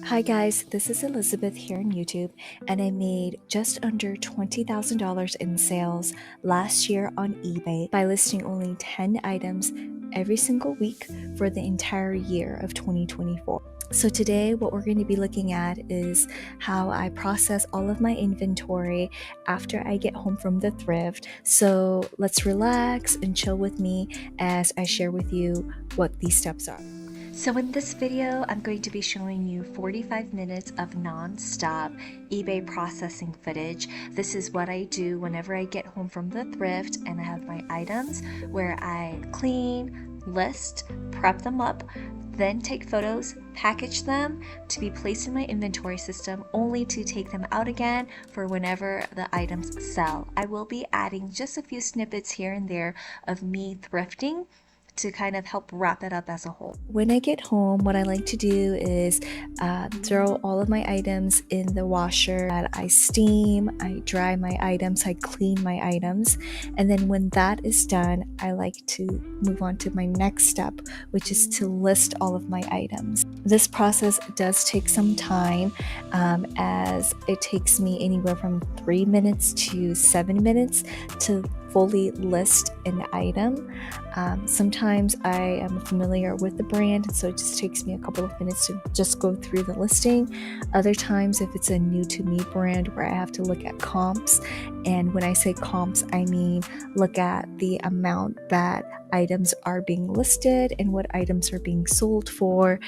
Hi guys, this is Elizabeth here on YouTube, and I made just under $20,000 in sales last year on eBay by listing only 10 items every single week for the entire year of 2024. So today what we're going to be looking at is how I process all of my inventory after I get home from the thrift. So let's relax and chill with me as I share with you what these steps are. So in this video, I'm going to be showing you 45 minutes of non-stop eBay processing footage. This is what I do whenever I get home from the thrift and I have my items where I clean, list, prep them up, then take photos, package them to be placed in my inventory system, only to take them out again for whenever the items sell. I will be adding just a few snippets here and there of me thrifting to kind of help wrap it up as a whole. When I get home, what I like to do is throw all of my items in the washer. I steam, I dry my items, I clean my items, and then when that is done, I like to move on to my next step, which is to list all of my items. This process does take some time, as it takes me anywhere from 3 minutes to 7 minutes to fully list an item. Sometimes I am familiar with the brand, so it just takes me a couple of minutes to just go through the listing. Other times, if it's a new to me brand where I have to look at comps, and when I say comps, I mean look at the amount that items are being listed and what items are being sold for.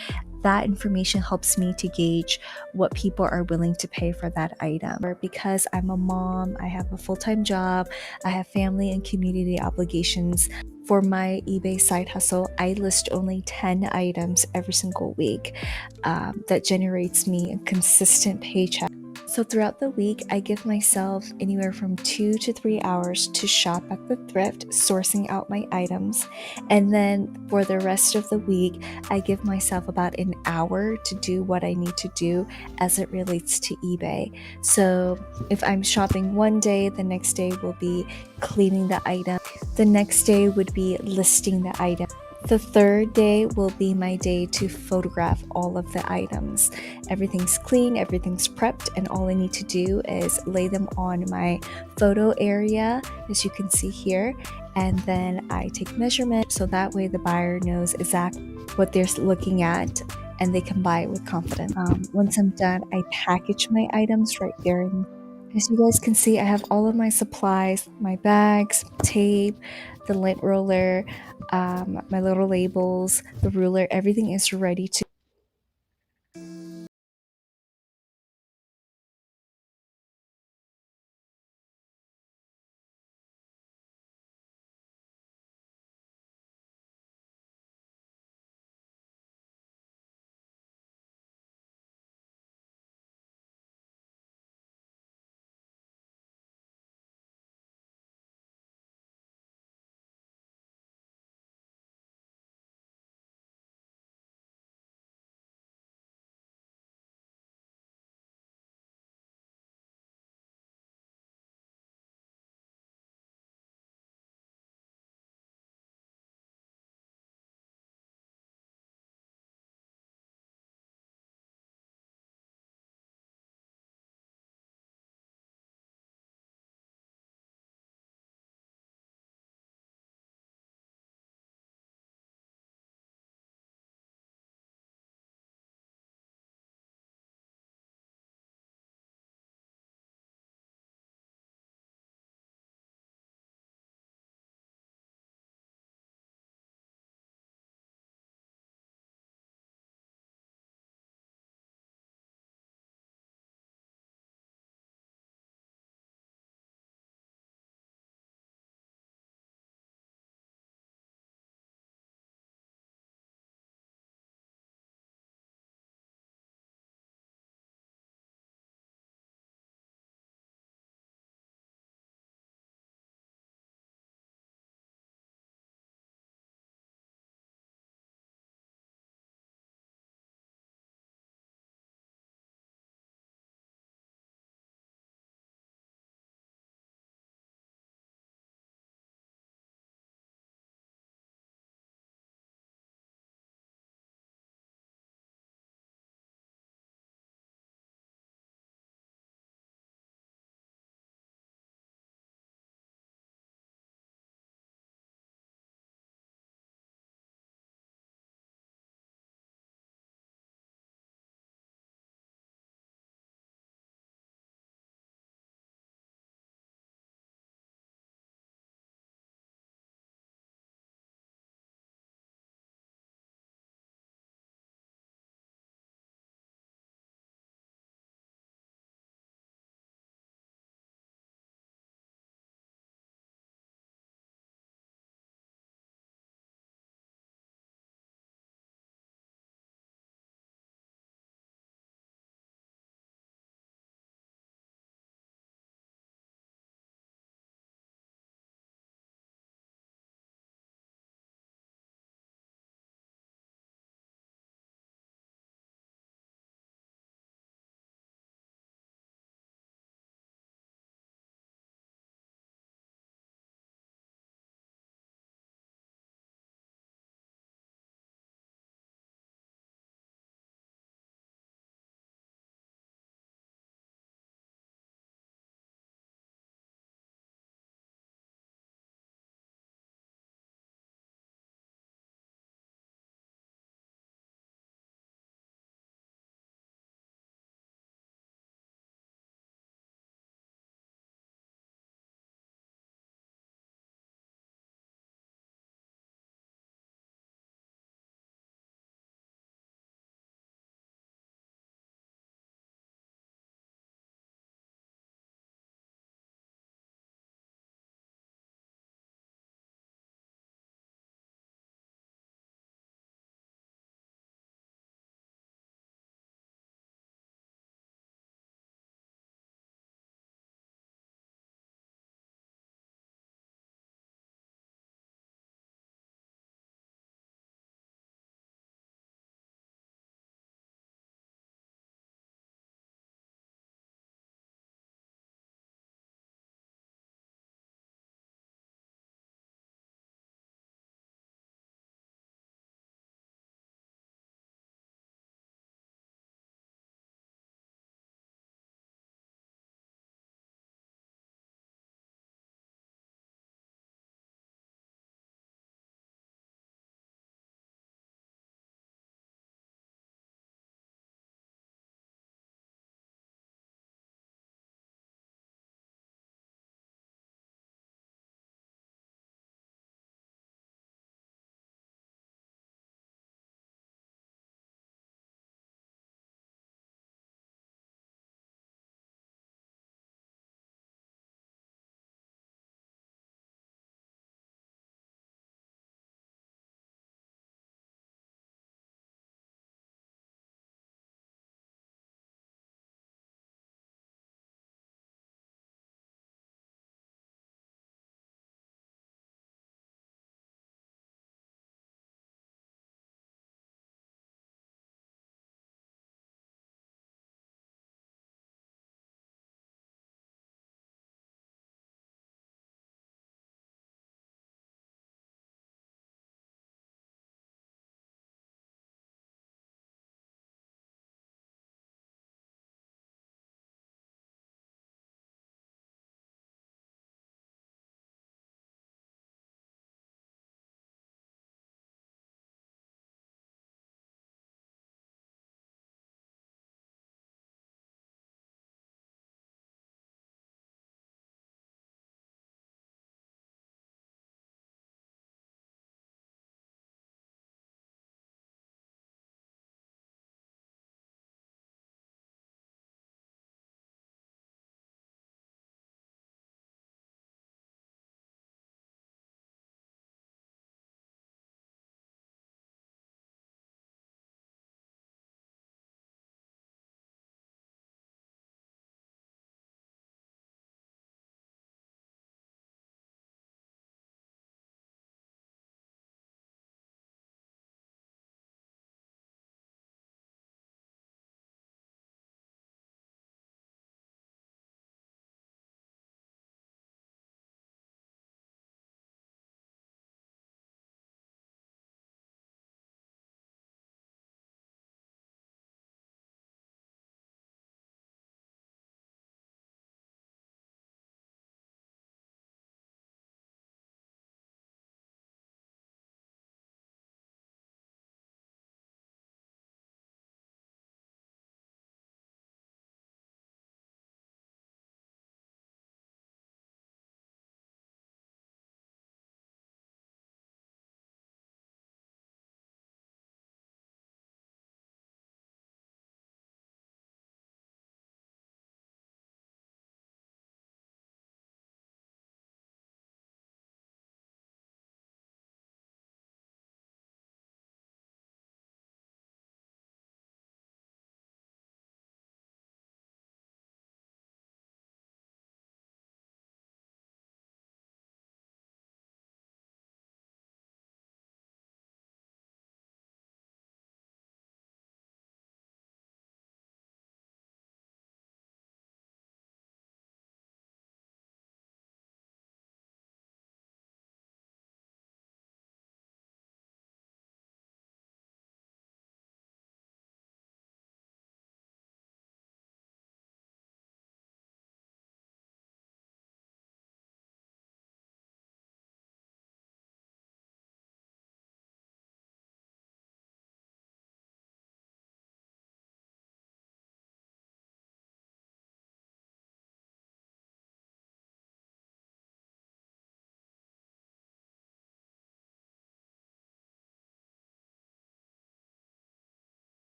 That information helps me to gauge what people are willing to pay for that item. Because I'm a mom, I have a full-time job, I have family and community obligations. For my eBay side hustle, I list only 10 items every single week. That generates me a consistent paycheck. So throughout the week, I give myself anywhere from 2 to 3 hours to shop at the thrift, sourcing out my items. And then for the rest of the week, I give myself about an hour to do what I need to do as it relates to eBay. So if I'm shopping one day, the next day will be cleaning the item. The next day would be listing the item. The third day will be my day to photograph all of the items. Everything's clean, everything's prepped, and all I need to do is lay them on my photo area, as you can see here, and then I take measurement so that way the buyer knows exactly what they're looking at and they can buy it with confidence. Once I'm done, I package my items right there. And as you guys can see, I have all of my supplies, my bags, tape, the lint roller, my little labels, the ruler, everything is ready to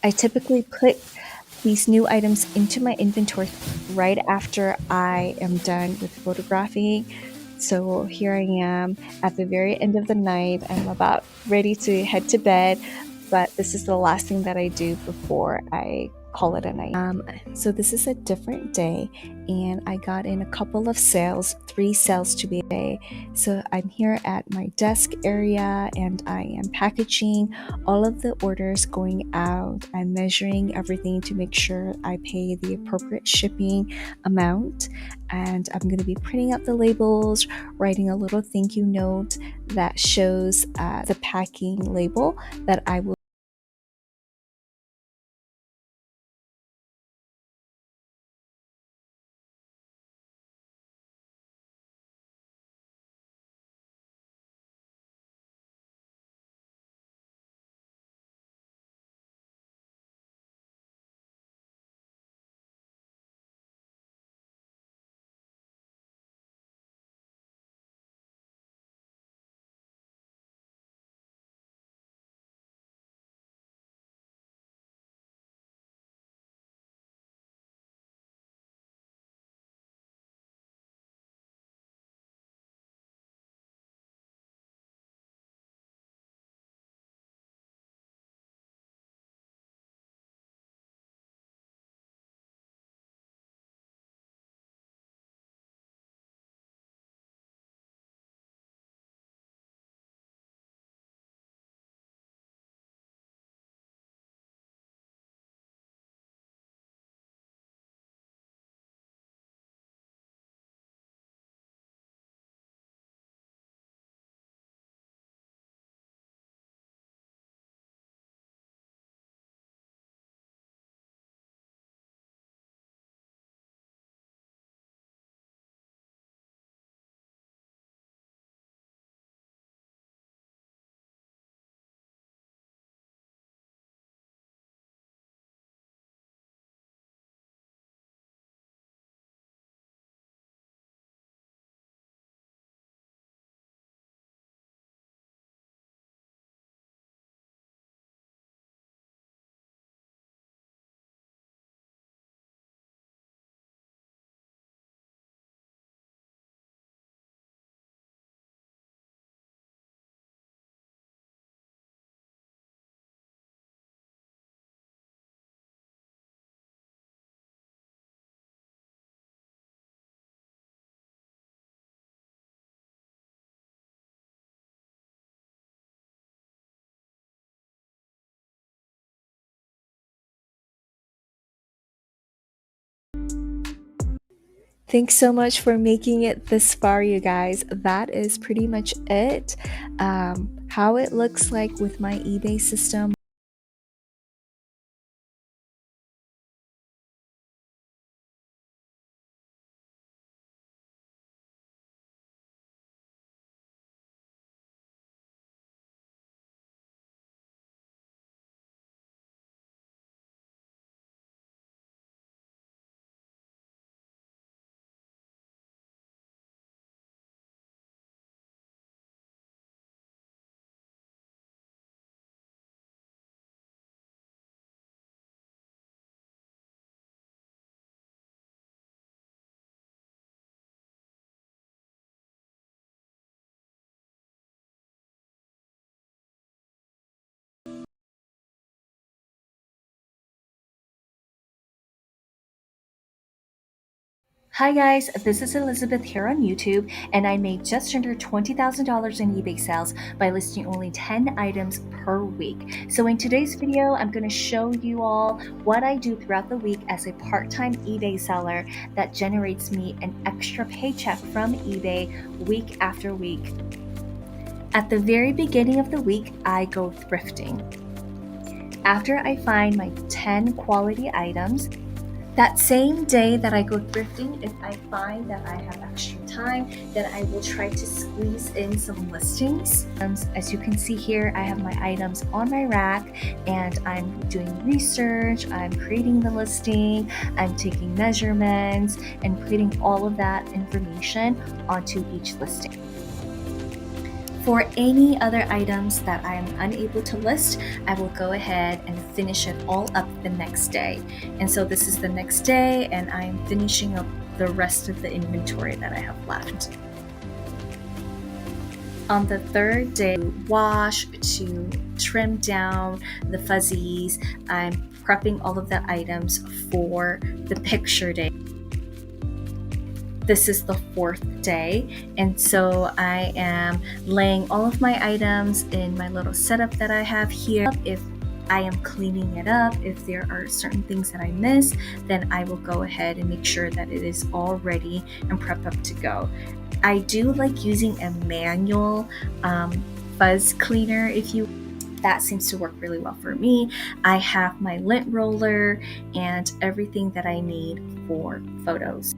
I typically put these new items into my inventory right after I am done with photographing. So here I am at the very end of the night. I'm about ready to head to bed, but this is the last thing that I do before I call it a night. So this is a different day, and I got in a couple of sales, 3 sales to be a. So I'm here at my desk area, and I am packaging all of the orders going out. I'm measuring everything to make sure I pay the appropriate shipping amount, and I'm going to be printing out the labels, writing a little thank you note that shows the packing label that I will. Thanks so much for making it this far, you guys. That is pretty much it. How it looks like with my eBay system. Hi guys, this is Elizabeth here on YouTube, and I made just under $20,000 in eBay sales by listing only 10 items per week. So in today's video, I'm going to show you all what I do throughout the week as a part-time eBay seller that generates me an extra paycheck from eBay week after week. At the very beginning of the week, I go thrifting. After I find my 10 quality items, that same day that I go thrifting, if I find that I have extra time, then I will try to squeeze in some listings. As you can see here, I have my items on my rack, and I'm doing research, I'm creating the listing, I'm taking measurements, and putting all of that information onto each listing. For any other items that I am unable to list, I will go ahead and finish it all up the next day. And so this is the next day, and I am finishing up the rest of the inventory that I have left. On the third day, wash to trim down the fuzzies. I'm prepping all of the items for the picture day. This is the fourth day, and so I am laying all of my items in my little setup that I have here. If I am cleaning it up, if there are certain things that I miss, then I will go ahead and make sure that it is all ready and prepped up to go. I do like using a manual fuzz cleaner, that seems to work really well for me. I have my lint roller and everything that I need for photos.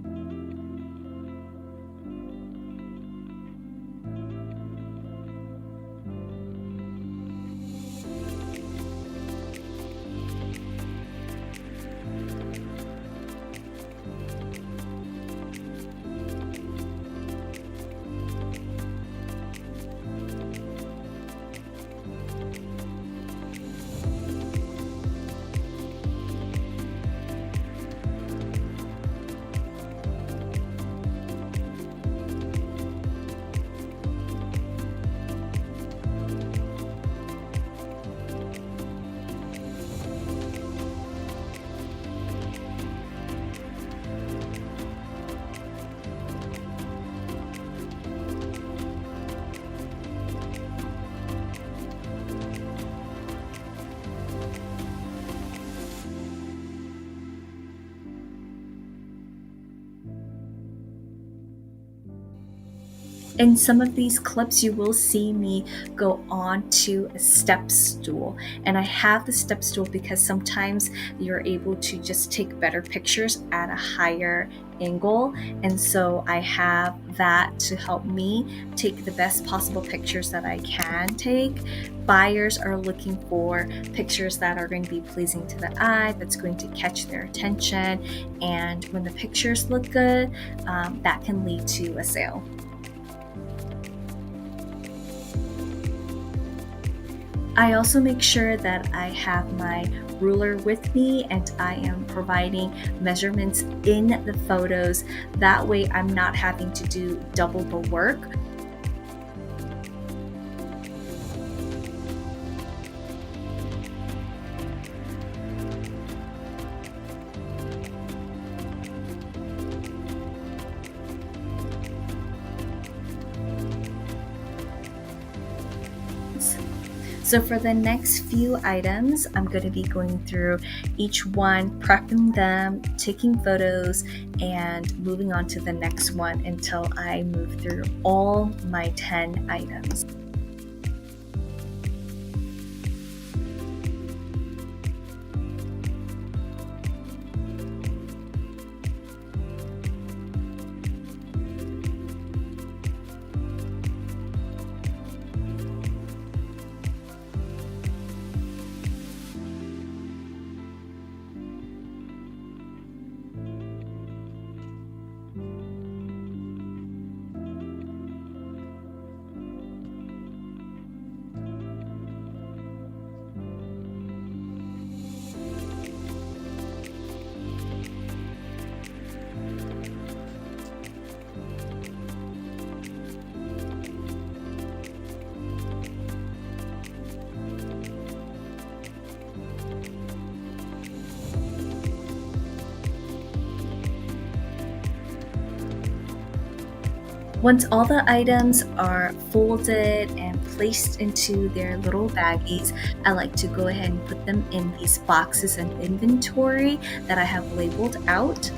In some of these clips, you will see me go on to a step stool. And I have the step stool because sometimes you're able to just take better pictures at a higher angle. And so I have that to help me take the best possible pictures that I can take. Buyers are looking for pictures that are going to be pleasing to the eye, that's going to catch their attention. And when the pictures look good, that can lead to a sale. I also make sure that I have my ruler with me and I am providing measurements in the photos. That way I'm not having to do double the work. So for the next few items, I'm going to be going through each one, prepping them, taking photos, and moving on to the next one until I move through all my 10 items. Once all the items are folded and placed into their little baggies, I like to go ahead and put them in these boxes and inventory that I have labeled out.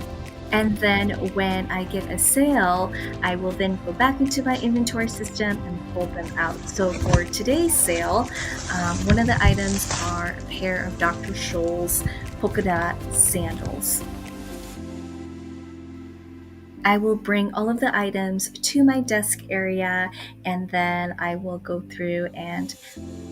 And then when I get a sale, I will then go back into my inventory system and pull them out. So for today's sale, one of the items are a pair of Dr. Scholl's polka dot sandals. I will bring all of the items to my desk area and then I will go through and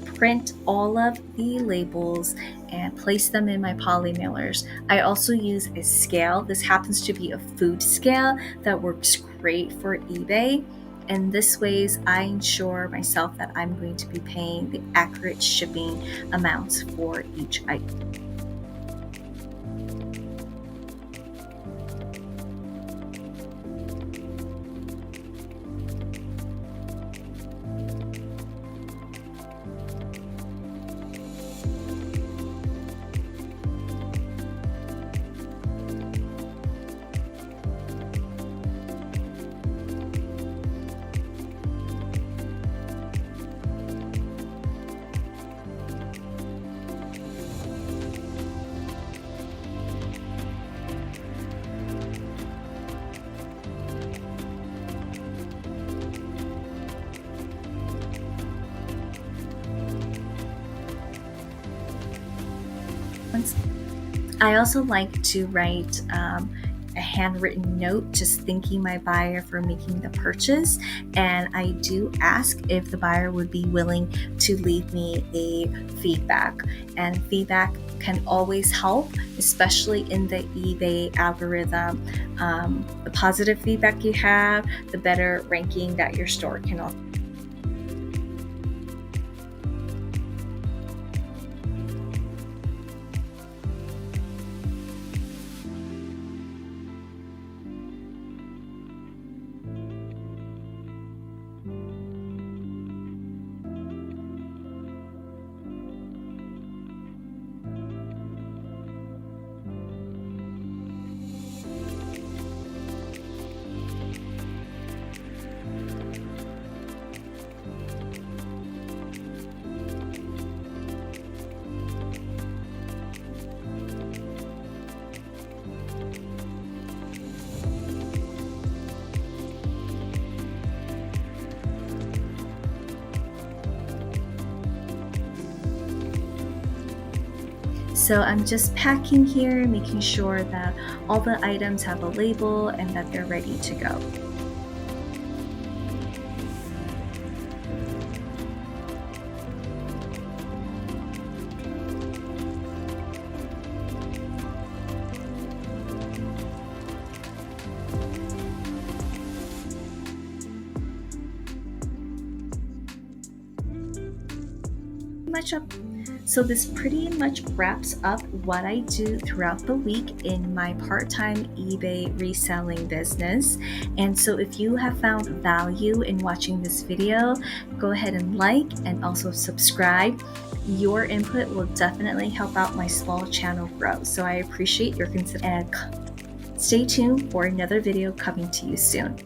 print all of the labels and place them in my poly mailers. I also use a scale. This happens to be a food scale that works great for eBay. And this ways I ensure myself that I'm going to be paying the accurate shipping amounts for each item. I also like to write a handwritten note just thanking my buyer for making the purchase, and I do ask if the buyer would be willing to leave me a feedback. And feedback can always help, especially in the eBay algorithm. The positive feedback you have, the better ranking that your store can offer. So I'm just packing here, making sure that all the items have a label and that they're ready to go. Much up. So this pretty much wraps up what I do throughout the week in my part-time eBay reselling business. And so if you have found value in watching this video, go ahead and like and also subscribe. Your input will definitely help out my small channel grow. So I appreciate your consideration. Stay tuned for another video coming to you soon.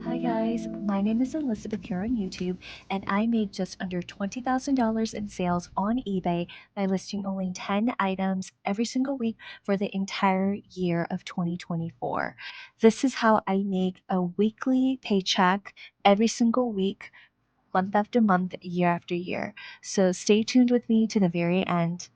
Hi guys, my name is Elizabeth here on YouTube, and I made just under $20,000 in sales on eBay by listing only 10 items every single week for the entire year of 2024. This is how I make a weekly paycheck every single week, month after month, year after year. So stay tuned with me to the very end.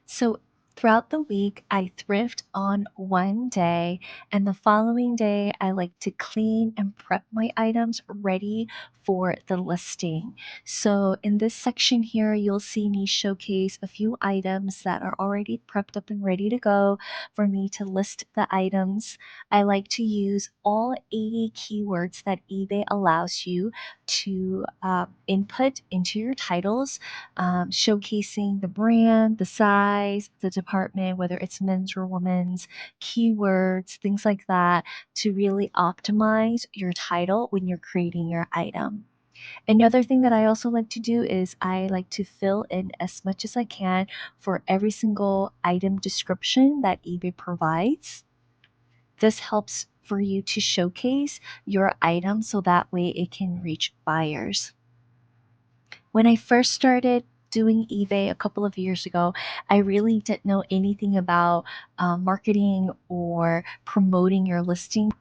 So Throughout the week, I thrift on one day, and the following day, I like to clean and prep my items ready for the listing. So, in this section here, you'll see me showcase a few items that are already prepped up and ready to go for me to list the items. I like to use all 80 keywords that eBay allows you to input into your titles, showcasing the brand, the size, the department, whether it's men's or women's, keywords, things like that, to really optimize your title when you're creating your item. Another thing that I also like to do is I like to fill in as much as I can for every single item description that eBay provides. This helps for you to showcase your item so that way it can reach buyers. When I first started doing eBay a couple of years ago, I really didn't know anything about marketing or promoting your listing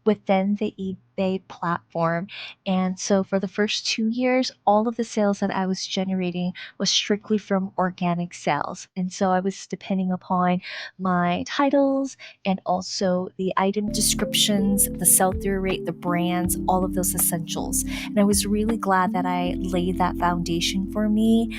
within the eBay platform. And so for the first 2 years, all of the sales that I was generating was strictly from organic sales. And so I was depending upon my titles and also the item descriptions, the sell through rate, the brands, all of those essentials. And I was really glad that I laid that foundation for me.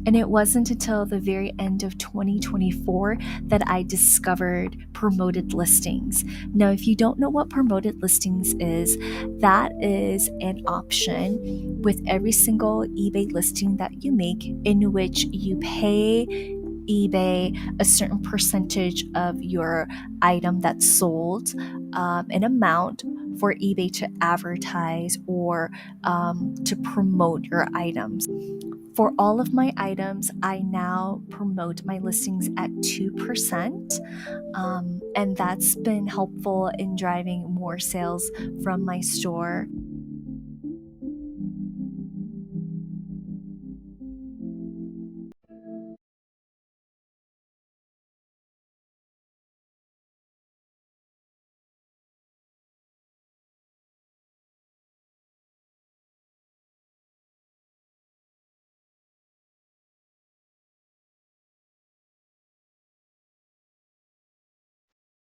And it wasn't until the very end of 2024 that I discovered promoted listings. Now, if you don't know what promoted listings is, that is an option with every single eBay listing that you make in which you pay eBay a certain percentage of your item that's sold, an amount for eBay to advertise or to promote your items. For all of my items, I now promote my listings at 2%. And that's been helpful in driving more sales from my store.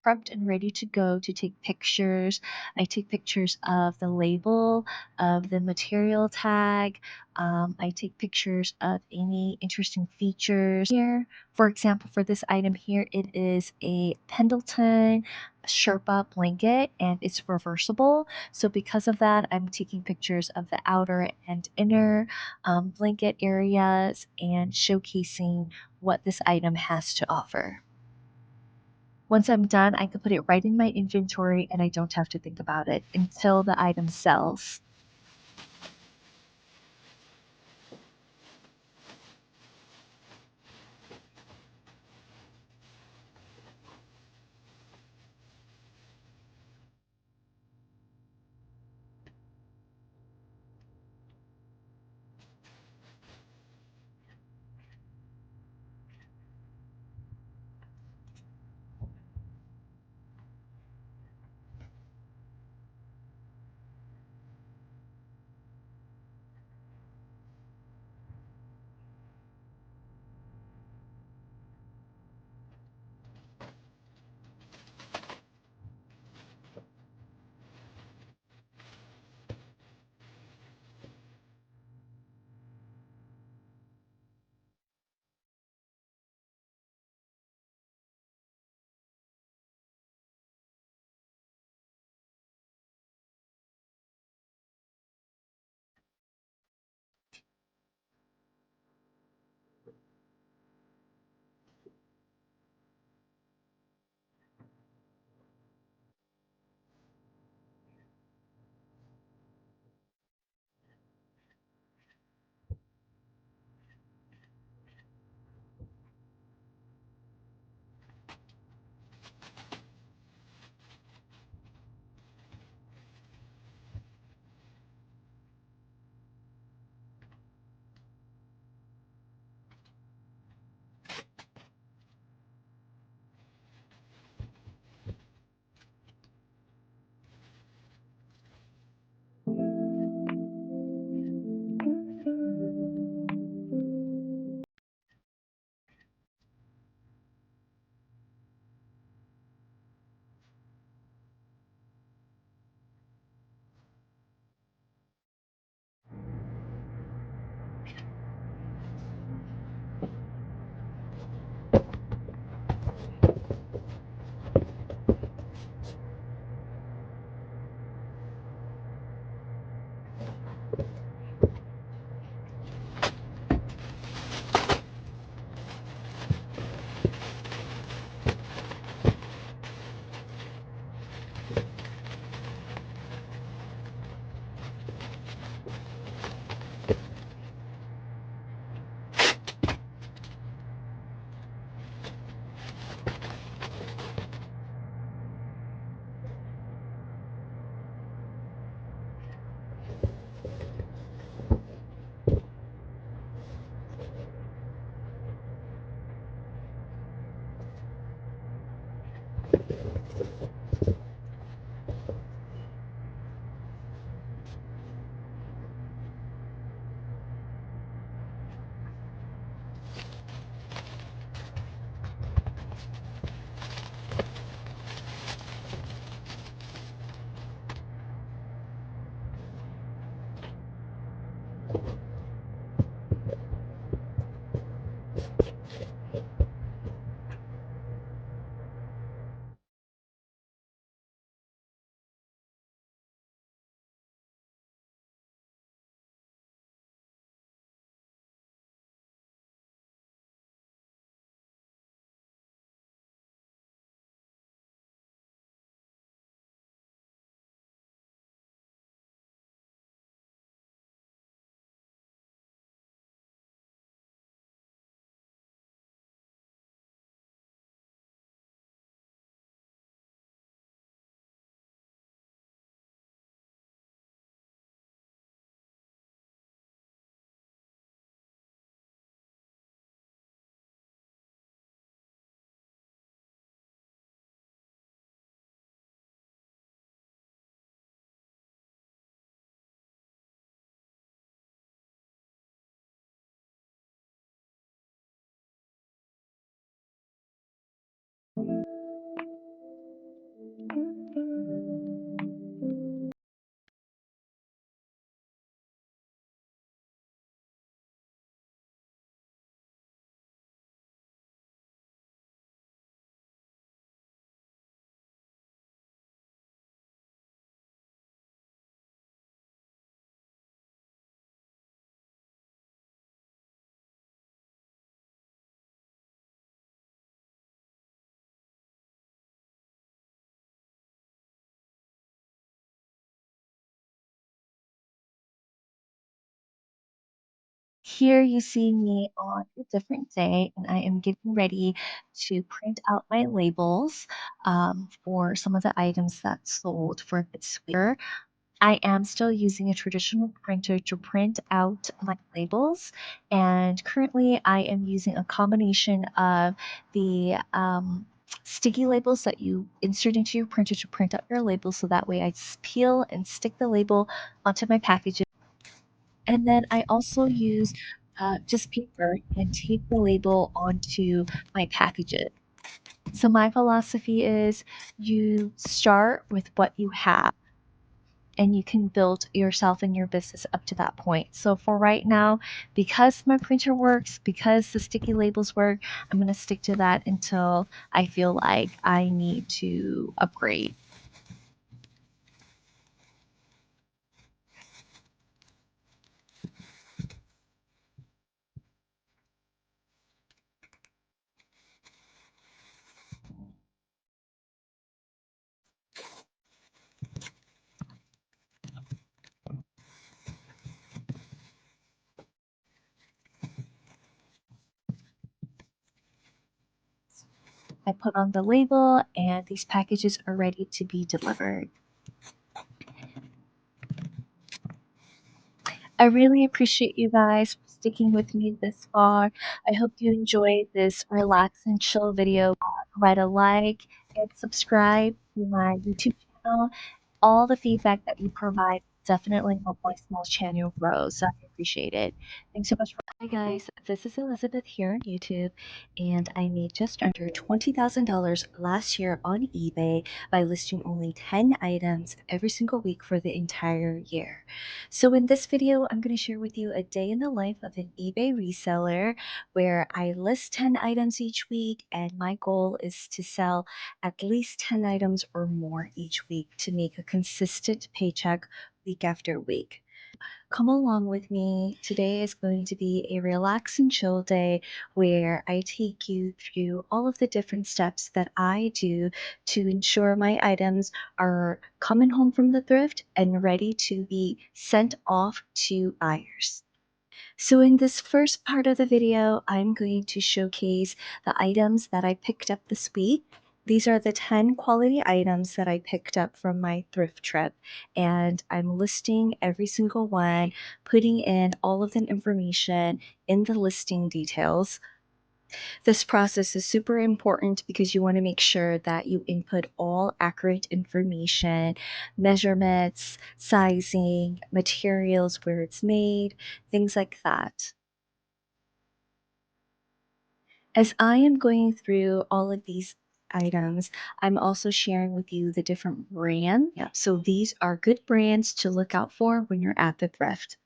Prepped and ready to go to take pictures. I take pictures of the label, of the material tag. I take pictures of any interesting features here. For example, for this item here, it is a Pendleton Sherpa blanket and it's reversible. So because of that, I'm taking pictures of the outer and inner blanket areas and showcasing what this item has to offer. Once I'm done, I can put it right in my inventory and I don't have to think about it until the item sells. Here you see me on a different day, and I am getting ready to print out my labels for some of the items that sold for this week. I am still using a traditional printer to print out my labels, and currently I am using a combination of the sticky labels that you insert into your printer to print out your labels, so that way I peel and stick the label onto my packages. And then I also use just paper and tape the label onto my packages. So my philosophy is you start with what you have and you can build yourself and your business up to that point. So for right now, because my printer works, because the sticky labels work, I'm going to stick to that until I feel like I need to upgrade. I put on the label and these packages are ready to be delivered. I really appreciate you guys for sticking with me this far. I hope you enjoyed this relax and chill video. Provide a like and subscribe to my YouTube channel. All the feedback that you provide definitely help my small channel grow, so I appreciate it. Thanks so much. Hi guys, this is Elizabeth here on YouTube, and I made just under $20,000 last year on eBay by listing only 10 items every single week for the entire year. So in this video, I'm going to share with you a day in the life of an eBay reseller where I list 10 items each week, and my goal is to sell at least 10 items or more each week to make a consistent paycheck week after week. Come along with me. Today is going to be a relax and chill day where I take you through all of the different steps that I do to ensure my items are coming home from the thrift and ready to be sent off to buyers. So in this first part of the video, I'm going to showcase the items that I picked up this week. These are the 10 quality items that I picked up from my thrift trip, and I'm listing every single one, putting in all of the information in the listing details. This process is super important because you want to make sure that you input all accurate information, measurements, sizing, materials, where it's made, things like that. As I am going through all of these items, I'm also sharing with you the different brands. Yeah. So these are good brands to look out for when you're at the thrift.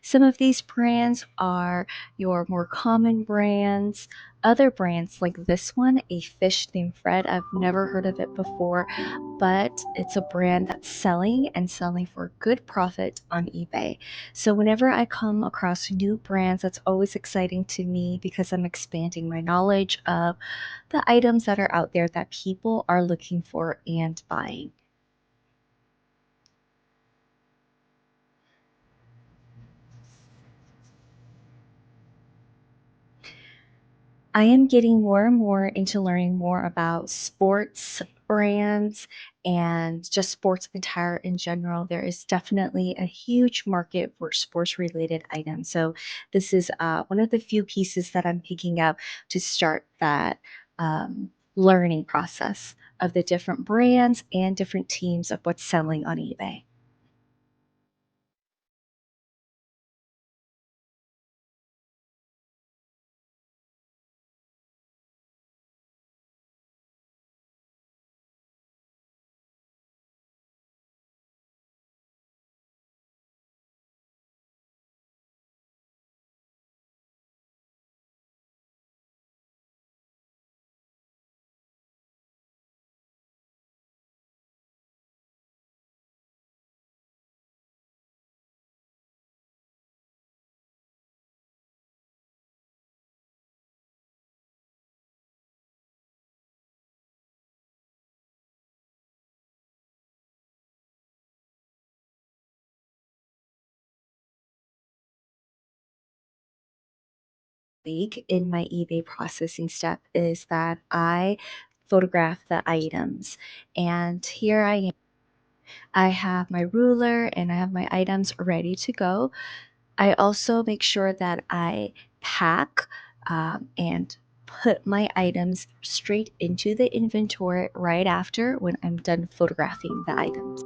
Some of these brands are your more common brands. Other brands like this one, a fish named Fred, I've never heard of it before, but it's a brand that's selling and selling for good profit on eBay. So whenever I come across new brands, that's always exciting to me because I'm expanding my knowledge of the items that are out there that people are looking for and buying. I am getting more and more into learning more about sports brands and just sports attire in general. There is definitely a huge market for sports related items. So, this is one of the few pieces that I'm picking up to start that learning process of the different brands and different teams of what's selling on eBay. Week in my eBay processing step is that I photograph the items. And here I am. I have my ruler and I have my items ready to go. I also make sure that I pack and put my items straight into the inventory right after when I'm done photographing the items.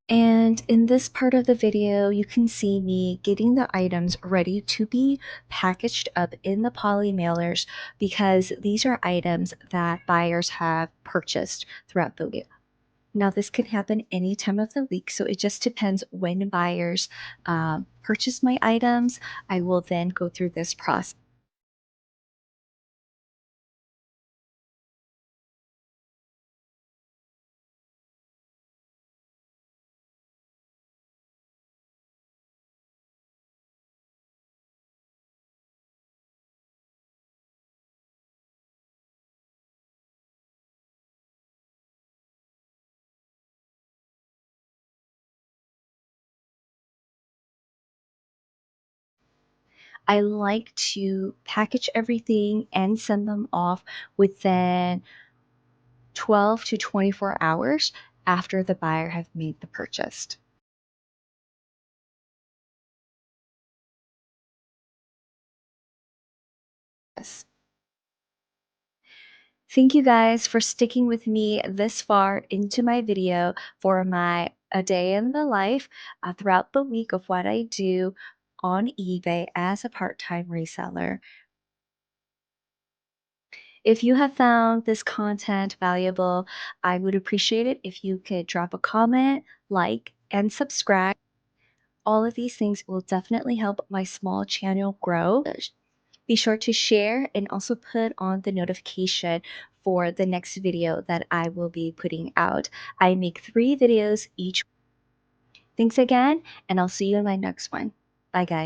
And in this part of the video, you can see me getting the items ready to be packaged up in the poly mailers because these are items that buyers have purchased throughout the week. Now, this can happen any time of the week, so it just depends when buyers purchase my items. I will then go through this process. I like to package everything and send them off within 12 to 24 hours after the buyer has made the purchase. Yes. Thank you guys for sticking with me this far into my video for my a day in the life throughout the week of what I do on eBay as a part-time reseller. If you have found this content valuable, I would appreciate it if you could drop a comment, like, and subscribe. All of these things will definitely help my small channel grow. Be sure to share and also put on the notification for the next video that I will be putting out. I make 3 videos each. Thanks again, and I'll see you in my next one. Bye, guys.